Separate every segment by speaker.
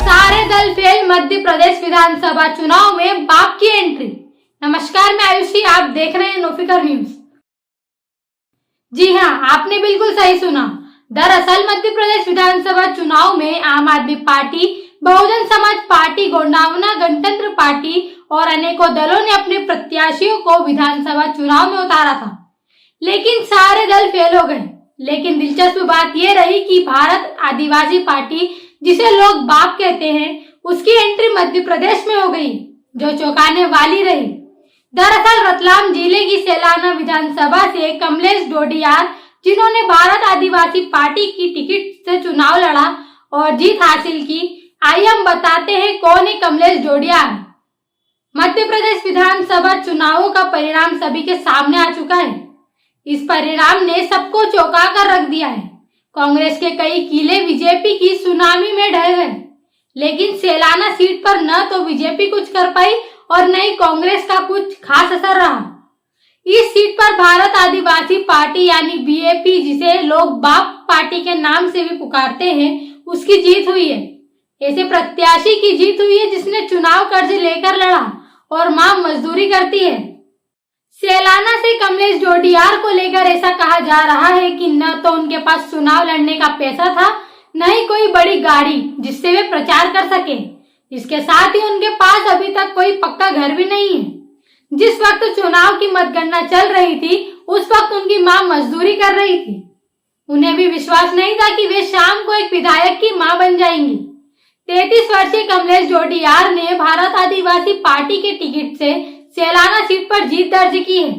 Speaker 1: सारे दल फेल, मध्य प्रदेश विधानसभा चुनाव में बाप की एंट्री। नमस्कार, मैं आयुषी, आप देख रहे हैं नोफिकर न्यूज। जी हां, आपने बिल्कुल सही सुना। दरअसल मध्य प्रदेश विधानसभा चुनाव में आम आदमी पार्टी, बहुजन समाज पार्टी, गोंडावना गणतंत्र पार्टी और अनेकों दलों ने अपने प्रत्याशियों को विधानसभा चुनाव में उतारा था, लेकिन सारे दल फेल हो गए। लेकिन दिलचस्प बात यह रही कि भारत आदिवासी पार्टी, जिसे लोग बाप कहते हैं, उसकी एंट्री मध्य प्रदेश में हो गई, जो चौंकाने वाली रही। दरअसल रतलाम जिले की सेलाना विधानसभा से कमलेश डोडियार, जिन्होंने भारत आदिवासी पार्टी की टिकट से चुनाव लड़ा और जीत हासिल की, आइए हम बताते हैं कौन है कमलेश डोडियार। मध्य प्रदेश विधानसभा चुनावों का परिणाम सभी के सामने आ चुका है। इस परिणाम ने सबको चौंका कर रख दिया है। कांग्रेस के कई किले बीजेपी की सुनामी में ढह गए, लेकिन सेलाना सीट पर न तो बीजेपी कुछ कर पाई और न ही कांग्रेस का कुछ खास असर रहा। इस सीट पर भारत आदिवासी पार्टी यानी बीएपी, जिसे लोग बाप पार्टी के नाम से भी पुकारते हैं, उसकी जीत हुई है। ऐसे प्रत्याशी की जीत हुई है जिसने चुनाव कर्ज लेकर लड़ा और मां मजदूरी करती है। सेलाना से कमलेश डोडियार को लेकर ऐसा कहा जा रहा है कि न तो उनके पास चुनाव लड़ने का पैसा था, न ही कोई बड़ी गाड़ी जिससे वे प्रचार कर सके। इसके साथ ही उनके पास अभी तक कोई पक्का घर भी नहीं है। जिस वक्त चुनाव की मतगणना चल रही थी, उस वक्त उनकी मां मजदूरी कर रही थी। उन्हें भी विश्वास नहीं था कि वे शाम को एक विधायक की मां बन जाएंगी। 33 वर्षीय कमलेश डोडियार ने भारत आदिवासी पार्टी के टिकट से सेलाना सीट पर जीत दर्ज की है।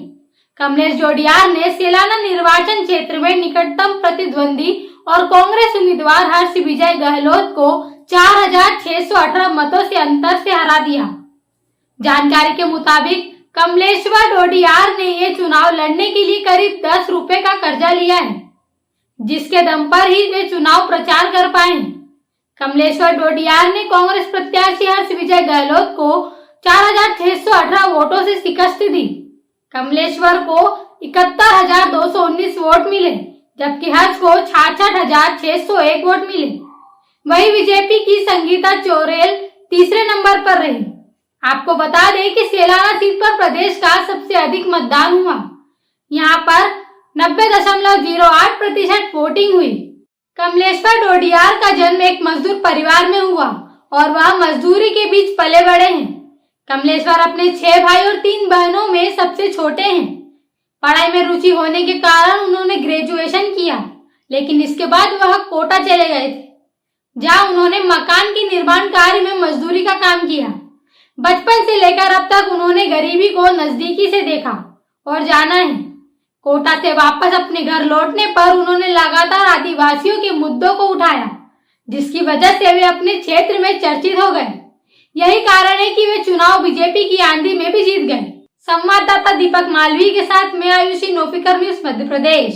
Speaker 1: कमलेश डोडियार ने सेलाना निर्वाचन क्षेत्र में निकटतम प्रतिद्वंदी और कांग्रेस उम्मीदवार हर्ष विजय गहलोत को 4618 मतों से अंतर से हरा दिया। जानकारी के मुताबिक कमलेश्वर डोडियार ने ये चुनाव लड़ने के लिए करीब 10 रुपए का कर्जा लिया है, जिसके दम पर ही वे चुनाव प्रचार कर पाए। कमलेश्वर डोडियार ने कांग्रेस प्रत्याशी हर्ष विजय गहलोत को 4618 वोटों से शिकस्त दी। कमलेश्वर को 71,219 वोट मिले, जबकि हर्ष को 66,601 वोट मिले। वहीं बीजेपी की संगीता चौरेल तीसरे नंबर पर रही। आपको बता दें कि सेलाना सीट पर प्रदेश का सबसे अधिक मतदान हुआ। यहाँ पर 90.08% वोटिंग हुई। कमलेश्वर डोडियार का जन्म एक मजदूर परिवार में हुआ और वह मजदूरी के बीच पले बड़े हैं। कमलेश्वर अपने 6 भाई और 3 बहनों में सबसे छोटे हैं। पढ़ाई में रुचि होने के कारण उन्होंने ग्रेजुएशन किया, लेकिन इसके बाद वह कोटा चले गए थे, जहां उन्होंने मकान के निर्माण कार्य में मजदूरी का काम किया। बचपन से लेकर अब तक उन्होंने गरीबी को नजदीकी से देखा और जाना है। कोटा से वापस अपने घर लौटने पर उन्होंने लगातार आदिवासियों के मुद्दों को उठाया, जिसकी वजह से वे अपने क्षेत्र में चर्चित हो गए। यही कारण है कि वे चुनाव बीजेपी की आंधी में भी जीत गए। संवाददाता दीपक मालवीय के साथ मैं आयुषी, नोफिकर न्यूज, मध्य प्रदेश।